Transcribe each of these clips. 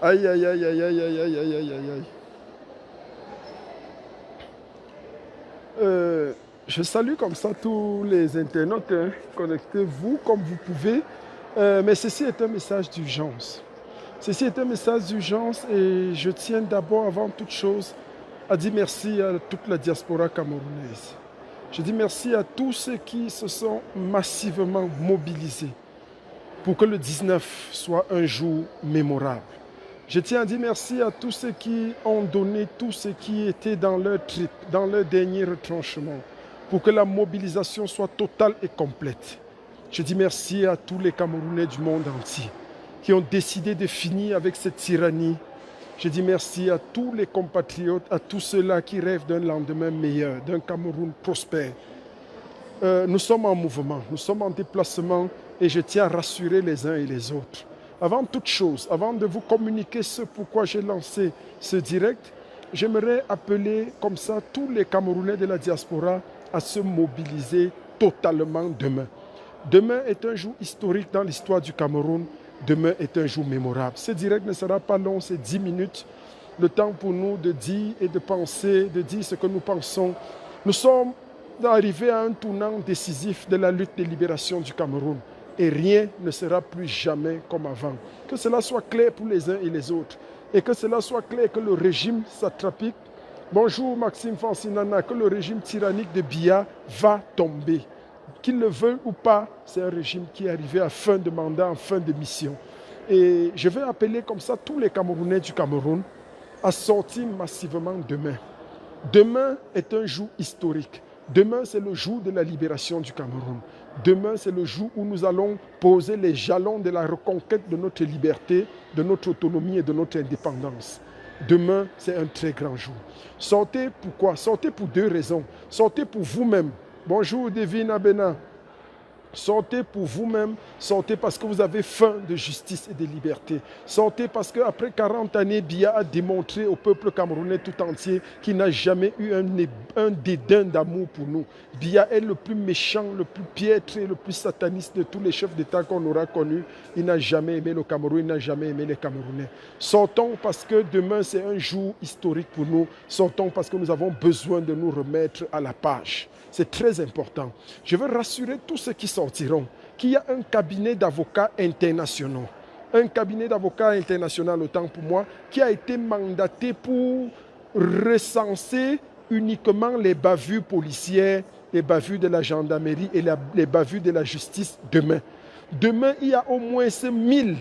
Aïe, aïe, aïe, aïe, aïe, aïe, aïe, aïe, aïe, aïe. Je salue comme ça tous les internautes, hein. Connectez-vous comme vous pouvez. Mais ceci est un message d'urgence. Ceci est un message d'urgence et je tiens d'abord, avant toute chose, à dire merci à toute la diaspora camerounaise. Je dis merci à tous ceux qui se sont massivement mobilisés pour que le 19 soit un jour mémorable. Je tiens à dire merci à tous ceux qui ont donné tout ce qui était dans leur trip, dans leur dernier retranchement, pour que la mobilisation soit totale et complète. Je dis merci à tous les Camerounais du monde entier qui ont décidé de finir avec cette tyrannie. Je dis merci à tous les compatriotes, à tous ceux-là qui rêvent d'un lendemain meilleur, d'un Cameroun prospère. Nous sommes en mouvement, nous sommes en déplacement et je tiens à rassurer les uns et les autres. Avant toute chose, avant de vous communiquer ce pourquoi j'ai lancé ce direct, j'aimerais appeler comme ça tous les Camerounais de la diaspora à se mobiliser totalement demain. Demain est un jour historique dans l'histoire du Cameroun. Demain est un jour mémorable. Ce direct ne sera pas long, c'est 10 minutes. Le temps pour nous de dire et de penser, de dire ce que nous pensons. Nous sommes arrivés à un tournant décisif de la lutte de libération du Cameroun. Et rien ne sera plus jamais comme avant. Que cela soit clair pour les uns et les autres. Et que cela soit clair que le régime satrapique, bonjour Maxime Fancinana, que le régime tyrannique de Biya va tomber. Qu'il le veuille ou pas, c'est un régime qui est arrivé à fin de mandat, en fin de mission. Et je vais appeler comme ça tous les Camerounais du Cameroun à sortir massivement demain. Demain est un jour historique. Demain, c'est le jour de la libération du Cameroun. Demain, c'est le jour où nous allons poser les jalons de la reconquête de notre liberté, de notre autonomie et de notre indépendance. Demain, c'est un très grand jour. Sortez pourquoi? Sortez pour deux raisons. Sortez pour vous-même. Bonjour, Devine Abena. Sortez pour vous-même, sortez parce que vous avez faim de justice et de liberté. Sortez parce qu'après 40 années, Biya a démontré au peuple camerounais tout entier qu'il n'a jamais eu un dédain d'amour pour nous. Biya est le plus méchant, le plus piètre et le plus sataniste de tous les chefs d'État qu'on aura connus. Il n'a jamais aimé le Cameroun, il n'a jamais aimé les Camerounais. Sortons parce que demain c'est un jour historique pour nous. Sortons parce que nous avons besoin de nous remettre à la page. C'est très important. Je veux rassurer tous ceux qui sortiront qu'il y a un cabinet d'avocats internationaux. Un cabinet d'avocats international, autant pour moi, qui a été mandaté pour recenser uniquement les bavures policières, les bavures de la gendarmerie et les bavures de la justice demain. Demain, il y a au moins 1000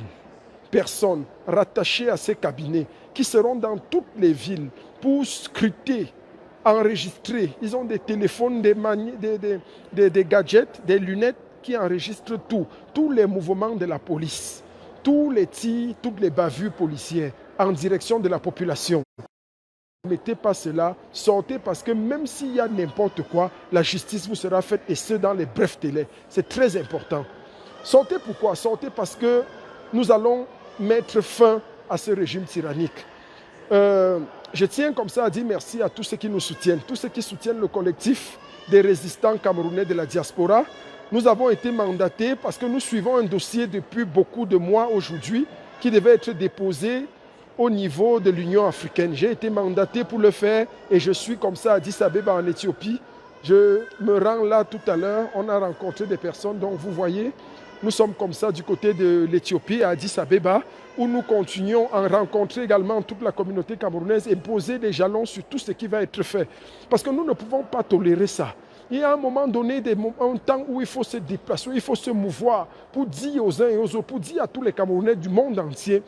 personnes rattachées à ces cabinets qui seront dans toutes les villes pour scruter, enregistrer. Ils ont des téléphones, des gadgets, des lunettes qui enregistrent tout. Tous les mouvements de la police, tous les tirs, toutes les bavures policières en direction de la population. Ne mettez pas cela, sortez parce que même s'il y a n'importe quoi, la justice vous sera faite et ce dans les brefs délais. C'est très important. Sortez pourquoi? Sortez parce que nous allons mettre fin à ce régime tyrannique. Je tiens comme ça à dire merci à tous ceux qui nous soutiennent, tous ceux qui soutiennent le collectif des résistants camerounais de la diaspora. Nous avons été mandatés parce que nous suivons un dossier depuis beaucoup de mois aujourd'hui qui devait être déposé au niveau de l'Union africaine. J'ai été mandaté pour le faire et je suis comme ça à Addis Abeba en Éthiopie. Je me rends là tout à l'heure. On a rencontré des personnes, donc vous voyez, nous sommes comme ça du côté de l'Éthiopie, à Addis Abeba, où nous continuons à rencontrer également toute la communauté camerounaise et poser des jalons sur tout ce qui va être fait. Parce que nous ne pouvons pas tolérer ça. Il y a un moment donné, un temps où il faut se déplacer, il faut se mouvoir pour dire aux uns et aux autres, pour dire à tous les Camerounais du monde entier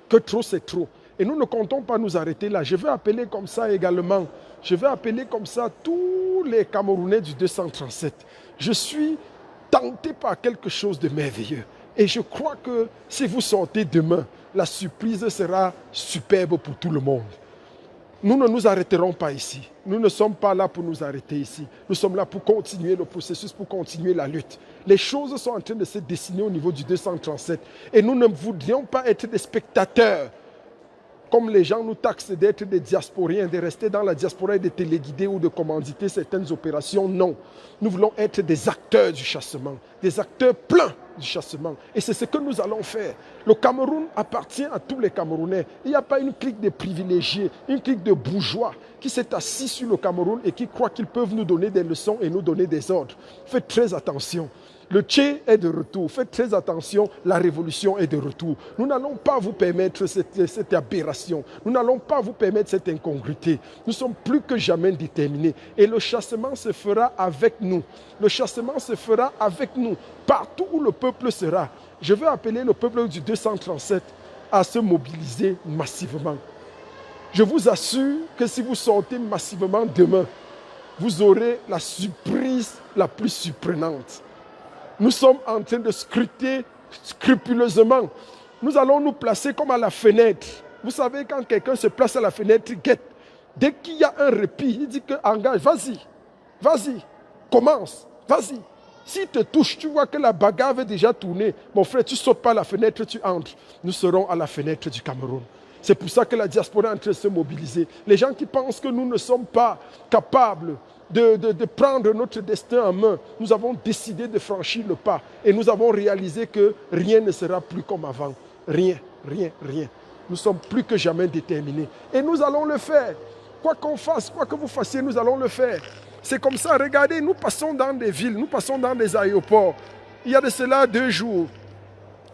que trop c'est trop. Et nous ne comptons pas nous arrêter là. Je vais appeler comme ça également, je vais appeler comme ça tous les Camerounais du 237. Je suis tenté par quelque chose de merveilleux. Et je crois que si vous sortez demain, la surprise sera superbe pour tout le monde. Nous ne nous arrêterons pas ici. Nous ne sommes pas là pour nous arrêter ici. Nous sommes là pour continuer le processus, pour continuer la lutte. Les choses sont en train de se dessiner au niveau du 237. Et nous ne voudrions pas être des spectateurs. Comme les gens nous taxent d'être des diasporiens, de rester dans la diaspora et de téléguider ou de commanditer certaines opérations. Non. Nous voulons être des acteurs du chassement, des acteurs pleins du chassement. Et c'est ce que nous allons faire. Le Cameroun appartient à tous les Camerounais. Il n'y a pas une clique de privilégiés, une clique de bourgeois qui s'est assis sur le Cameroun et qui croient qu'ils peuvent nous donner des leçons et nous donner des ordres. Faites très attention. Le Tché est de retour. Faites très attention, la révolution est de retour. Nous n'allons pas vous permettre cette aberration. Nous n'allons pas vous permettre cette incongruité. Nous sommes plus que jamais déterminés. Et le chassement se fera avec nous. Le chassement se fera avec nous. Partout où le peuple sera. Je veux appeler le peuple du 237 à se mobiliser massivement. Je vous assure que si vous sortez massivement demain, vous aurez la surprise la plus surprenante. Nous sommes en train de scruter scrupuleusement. Nous allons nous placer comme à la fenêtre. Vous savez, quand quelqu'un se place à la fenêtre, il guette. Dès qu'il y a un répit, il dit que engage, vas-y, commence, vas-y. S'il te touche, tu vois que la bagarre avait déjà tourné. Mon frère, tu ne sautes pas à la fenêtre, tu entres. Nous serons à la fenêtre du Cameroun. C'est pour ça que la diaspora est en train de se mobiliser. Les gens qui pensent que nous ne sommes pas capables de prendre notre destin en main, nous avons décidé de franchir le pas et nous avons réalisé que rien ne sera plus comme avant. Rien. Nous sommes plus que jamais déterminés. Et nous allons le faire. Quoi qu'on fasse, quoi que vous fassiez, nous allons le faire. C'est comme ça, regardez, nous passons dans des villes, nous passons dans des aéroports. Il y a de cela 2 jours.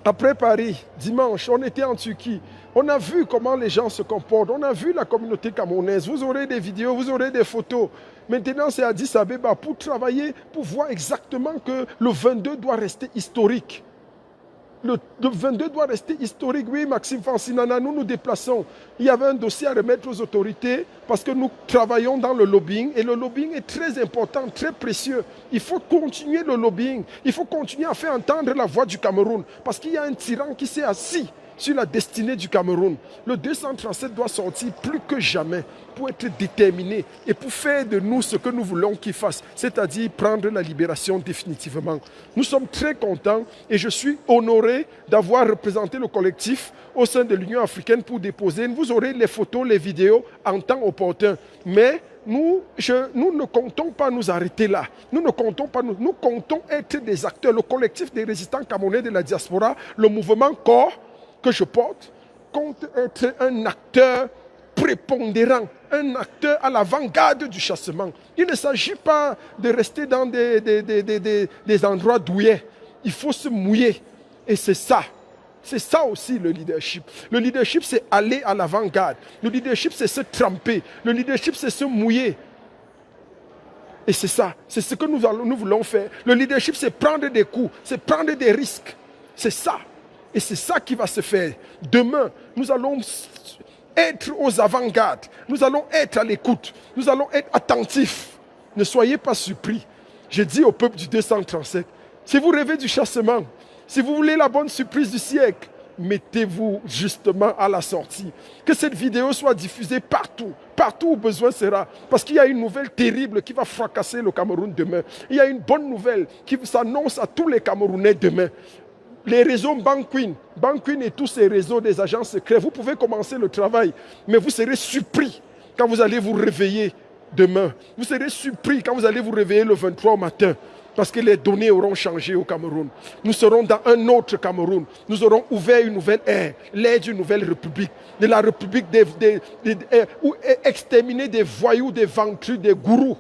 Après Paris, dimanche, on était en Turquie. On a vu comment les gens se comportent. On a vu la communauté camerounaise. Vous aurez des vidéos, vous aurez des photos. Maintenant, c'est à Addis Abeba pour travailler, pour voir exactement que le 22 doit rester historique. Le 22 doit rester historique. Oui, Maxime Fancinana, nous nous déplaçons. Il y avait un dossier à remettre aux autorités parce que nous travaillons dans le lobbying et le lobbying est très important, très précieux. Il faut continuer le lobbying. Il faut continuer à faire entendre la voix du Cameroun parce qu'il y a un tyran qui s'est assis sur la destinée du Cameroun. Le 237 doit sortir plus que jamais pour être déterminé et pour faire de nous ce que nous voulons qu'il fasse, c'est-à-dire prendre la libération définitivement. Nous sommes très contents et je suis honoré d'avoir représenté le collectif au sein de l'Union africaine pour déposer. Vous aurez les photos, les vidéos en temps opportun. Mais nous ne comptons pas nous arrêter là. Nous comptons être des acteurs. Le collectif des résistants camerounais de la diaspora, le mouvement corps que je porte, compte être un acteur prépondérant, un acteur à l'avant-garde du chassement. Il ne s'agit pas de rester dans des endroits douillets. Il faut se mouiller. Et c'est ça. C'est ça aussi le leadership. Le leadership, c'est aller à l'avant-garde. Le leadership, c'est se tremper. Le leadership, c'est se mouiller. Et c'est ça. C'est ce que nous voulons faire. Le leadership, c'est prendre des coups. C'est prendre des risques. C'est ça. Et c'est ça qui va se faire. Demain, nous allons être aux avant-gardes. Nous allons être à l'écoute. Nous allons être attentifs. Ne soyez pas surpris. Je dis au peuple du 237, si vous rêvez du chassement, si vous voulez la bonne surprise du siècle, mettez-vous justement à la sortie. Que cette vidéo soit diffusée partout, partout où besoin sera. Parce qu'il y a une nouvelle terrible qui va fracasser le Cameroun demain. Il y a une bonne nouvelle qui s'annonce à tous les Camerounais demain. Les réseaux Banquin et tous ces réseaux des agents secrets, vous pouvez commencer le travail, mais vous serez surpris quand vous allez vous réveiller demain. Vous serez surpris quand vous allez vous réveiller le 23 au matin, parce que les données auront changé au Cameroun. Nous serons dans un autre Cameroun. Nous aurons ouvert une nouvelle ère, l'ère d'une nouvelle république, de la république où exterminer des voyous, des ventrus, des gourous.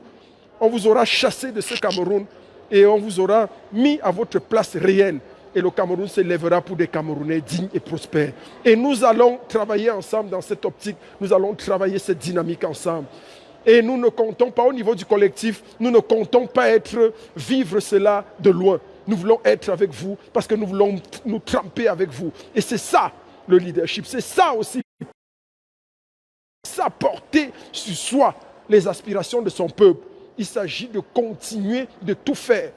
On vous aura chassé de ce Cameroun et on vous aura mis à votre place réelle. Et le Cameroun se lèvera pour des Camerounais dignes et prospères. Et nous allons travailler ensemble dans cette optique. Nous allons travailler cette dynamique ensemble. Et nous ne comptons pas au niveau du collectif, nous ne comptons pas vivre cela de loin. Nous voulons être avec vous parce que nous voulons nous tremper avec vous. Et c'est ça le leadership. C'est ça aussi. Ça porter sur soi les aspirations de son peuple. Il s'agit de continuer de tout faire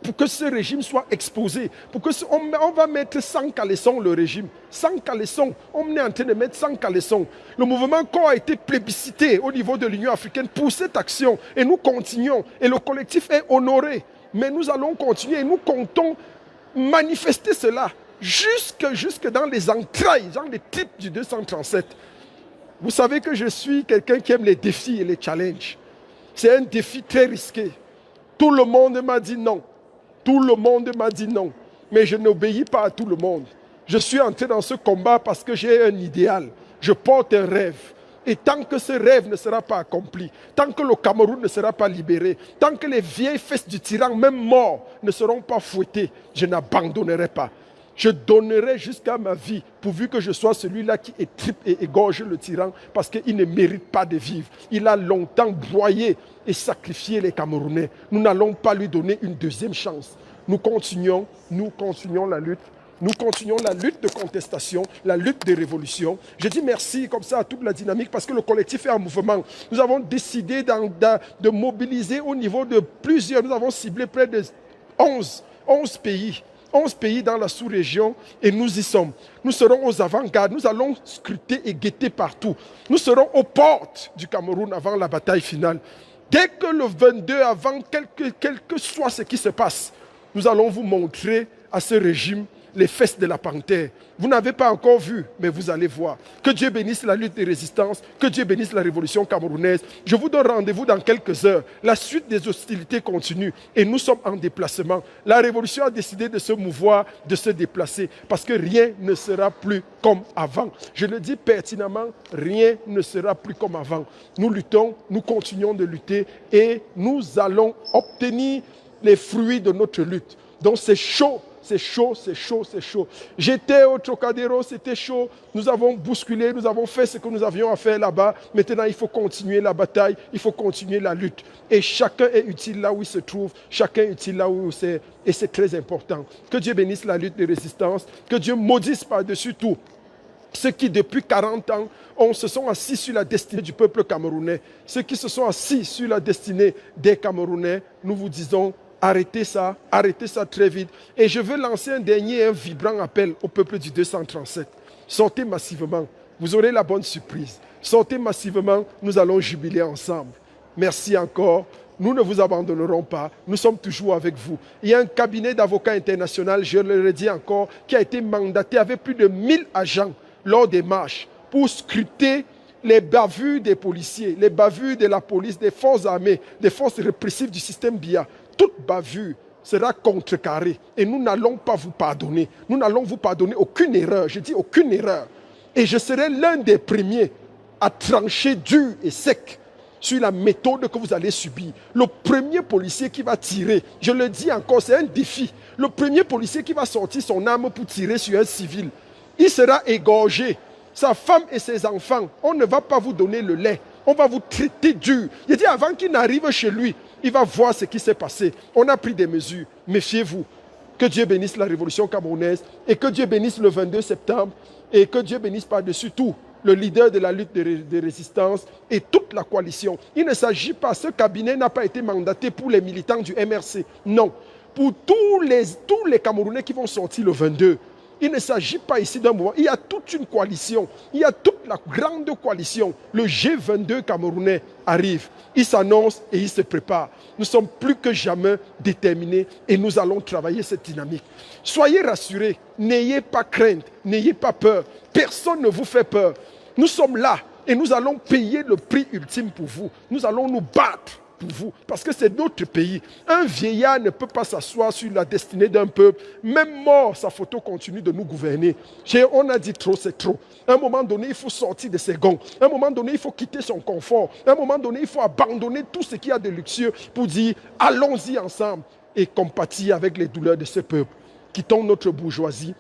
pour que ce régime soit exposé, pour que on va mettre sans caleçon le régime, sans caleçon, on est en train de mettre sans caleçon. Le mouvement corps a été plébiscité au niveau de l'Union africaine pour cette action et nous continuons et le collectif est honoré, mais nous allons continuer et nous comptons manifester cela jusque dans les entrailles, dans les types du 237. Vous savez que je suis quelqu'un qui aime les défis et les challenges. C'est un défi très risqué. Tout le monde m'a dit non. Tout le monde m'a dit non. mais je n'obéis pas à tout le monde. Je suis entré dans ce combat parce que j'ai un idéal. Je porte un rêve. Et tant que ce rêve ne sera pas accompli, tant que le Cameroun ne sera pas libéré, tant que les vieilles fesses du tyran, même morts, ne seront pas fouettées, je n'abandonnerai pas. Je donnerai jusqu'à ma vie, pourvu que je sois celui-là qui étripe et égorge le tyran, parce qu'il ne mérite pas de vivre. Il a longtemps broyé et sacrifié les Camerounais. Nous n'allons pas lui donner une deuxième chance. Nous continuons la lutte. Nous continuons la lutte de contestation, la lutte de révolution. Je dis merci comme ça à toute la dynamique parce que le collectif est en mouvement. Nous avons décidé de mobiliser au niveau de plusieurs. Nous avons ciblé près de 11 pays. 11 pays dans la sous-région et nous y sommes. Nous serons aux avant-gardes, nous allons scruter et guetter partout. Nous serons aux portes du Cameroun avant la bataille finale. Dès que le 22, avant quel que soit ce qui se passe, nous allons vous montrer à ce régime les fesses de la panthère. Vous n'avez pas encore vu, mais vous allez voir. Que Dieu bénisse la lutte des résistances, que Dieu bénisse la révolution camerounaise. Je vous donne rendez-vous dans quelques heures. La suite des hostilités continue et nous sommes en déplacement. La révolution a décidé de se mouvoir, de se déplacer, parce que rien ne sera plus comme avant. Je le dis pertinemment, rien ne sera plus comme avant. Nous luttons, nous continuons de lutter et nous allons obtenir les fruits de notre lutte. Donc c'est chaud. C'est chaud, c'est chaud, c'est chaud. J'étais au Trocadéro, c'était chaud. Nous avons bousculé, nous avons fait ce que nous avions à faire là-bas. Maintenant, il faut continuer la bataille, il faut continuer la lutte. Et chacun est utile là où il se trouve, chacun est utile là où c'est. Et c'est très important. Que Dieu bénisse la lutte de résistance, que Dieu maudisse par-dessus tout ceux qui, depuis 40 ans, se sont assis sur la destinée du peuple camerounais. Ceux qui se sont assis sur la destinée des Camerounais, nous vous disons, arrêtez ça très vite. Et je veux lancer un vibrant appel au peuple du 237. Sortez massivement, vous aurez la bonne surprise. Sortez massivement, nous allons jubiler ensemble. Merci encore. Nous ne vous abandonnerons pas, nous sommes toujours avec vous. Il y a un cabinet d'avocats international, je le redis encore, qui a été mandaté avec plus de 1000 agents lors des marches pour scruter les bavures des policiers, les bavures de la police, des forces armées, des forces répressives du système BIA. Toute bavure sera contrecarrée et nous n'allons pas vous pardonner. Nous n'allons vous pardonner aucune erreur, je dis aucune erreur. Et je serai l'un des premiers à trancher dur et sec sur la méthode que vous allez subir. Le premier policier qui va tirer, je le dis encore, c'est un défi. Le premier policier qui va sortir son arme pour tirer sur un civil, il sera égorgé. Sa femme et ses enfants, on ne va pas vous donner le lait. On va vous traiter dur. Il dit avant qu'il n'arrive chez lui, il va voir ce qui s'est passé. On a pris des mesures. Méfiez-vous. Que Dieu bénisse la révolution camerounaise et que Dieu bénisse le 22 septembre et que Dieu bénisse par-dessus tout le leader de la lutte de résistance et toute la coalition. Il ne s'agit pas, ce cabinet n'a pas été mandaté pour les militants du MRC. Non. Pour tous les Camerounais qui vont sortir le 22. Il ne s'agit pas ici d'un mouvement. Il y a toute une coalition. Il y a toute la grande coalition. Le G22 camerounais arrive. Il s'annonce et il se prépare. Nous sommes plus que jamais déterminés et nous allons travailler cette dynamique. Soyez rassurés. N'ayez pas crainte. N'ayez pas peur. Personne ne vous fait peur. Nous sommes là et nous allons payer le prix ultime pour vous. Nous allons nous battre pour vous, parce que c'est notre pays. Un vieillard ne peut pas s'asseoir sur la destinée d'un peuple. Même mort, sa photo continue de nous gouverner. On a dit trop, c'est trop. À un moment donné, il faut sortir de ses gonds. À un moment donné, il faut quitter son confort. À un moment donné, il faut abandonner tout ce qu'il y a de luxueux pour dire, allons-y ensemble et compatir avec les douleurs de ce peuple. Quittons notre bourgeoisie,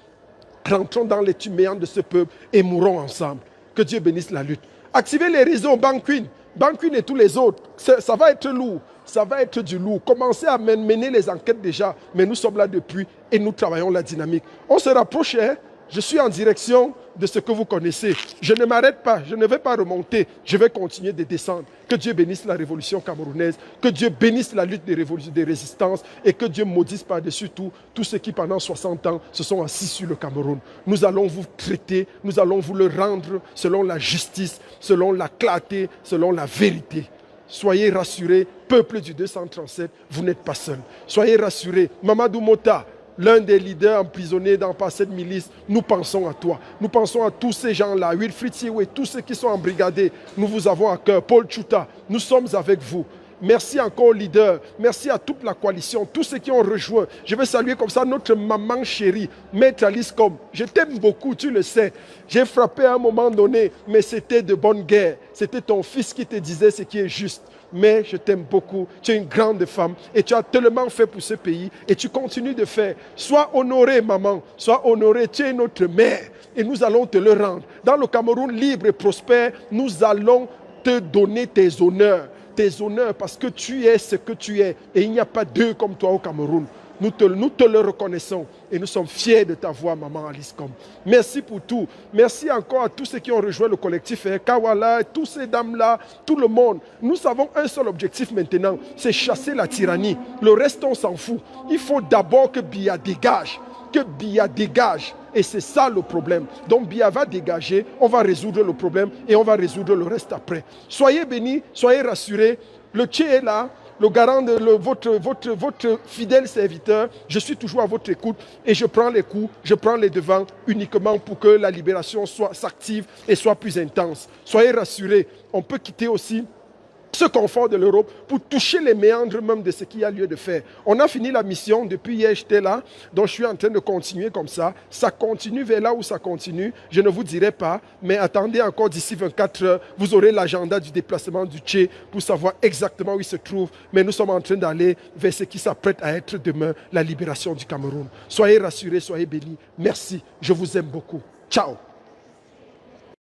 rentrons dans les tuméants de ce peuple et mourons ensemble. Que Dieu bénisse la lutte. Activez les réseaux Banquin et tous les autres, ça va être lourd, ça va être du lourd. Commencez à mener les enquêtes déjà, mais nous sommes là depuis et nous travaillons la dynamique. On se rapproche, hein? Je suis en direction de ce que vous connaissez. Je ne m'arrête pas, je ne vais pas remonter, je vais continuer de descendre. Que Dieu bénisse la révolution camerounaise, que Dieu bénisse la lutte des résistances et que Dieu maudisse par-dessus tout tous ceux qui pendant 60 ans se sont assis sur le Cameroun. Nous allons vous traiter, nous allons vous le rendre selon la justice, selon la clarté, selon la vérité. Soyez rassurés, peuple du 237, vous n'êtes pas seul. Soyez rassurés, Mamadou Mota, l'un des leaders emprisonnés par cette milice, nous pensons à toi. Nous pensons à tous ces gens-là, Wilfried Siwe, tous ceux qui sont embrigadés. Nous vous avons à cœur. Paul Tchouta, nous sommes avec vous. Merci encore aux leaders. Merci à toute la coalition, tous ceux qui ont rejoint. Je veux saluer comme ça notre maman chérie, Maître Alice Com. Je t'aime beaucoup, tu le sais. J'ai frappé à un moment donné, mais c'était de bonne guerre. C'était ton fils qui te disait ce qui est juste. Mais je t'aime beaucoup, tu es une grande femme et tu as tellement fait pour ce pays et tu continues de faire. Sois honorée, maman, sois honorée, tu es notre mère et nous allons te le rendre. Dans le Cameroun libre et prospère, nous allons te donner tes honneurs parce que tu es ce que tu es et il n'y a pas deux comme toi au Cameroun. Nous te le reconnaissons et nous sommes fiers de ta voix, maman Alice Com. Merci pour tout. Merci encore à tous ceux qui ont rejoint le collectif Kawala, tous ces dames-là, tout le monde. Nous avons un seul objectif maintenant, c'est chasser la tyrannie. Le reste, on s'en fout. Il faut d'abord que Biya dégage. Que Biya dégage. Et c'est ça le problème. Donc Biya va dégager, on va résoudre le problème et on va résoudre le reste après. Soyez bénis, soyez rassurés. Le Tché est là. Le garant de votre fidèle serviteur, je suis toujours à votre écoute et je prends les coups, je prends les devants uniquement pour que la libération s'active et soit plus intense. Soyez rassurés, on peut quitter aussi ce confort de l'Europe pour toucher les méandres même de ce qu'il y a lieu de faire. On a fini la mission, depuis hier j'étais là, donc je suis en train de continuer comme ça. Ça continue vers là où ça continue, je ne vous dirai pas, mais attendez encore d'ici 24 heures, vous aurez l'agenda du déplacement du Tché pour savoir exactement où il se trouve. Mais nous sommes en train d'aller vers ce qui s'apprête à être demain, la libération du Cameroun. Soyez rassurés, soyez bénis. Merci, je vous aime beaucoup. Ciao.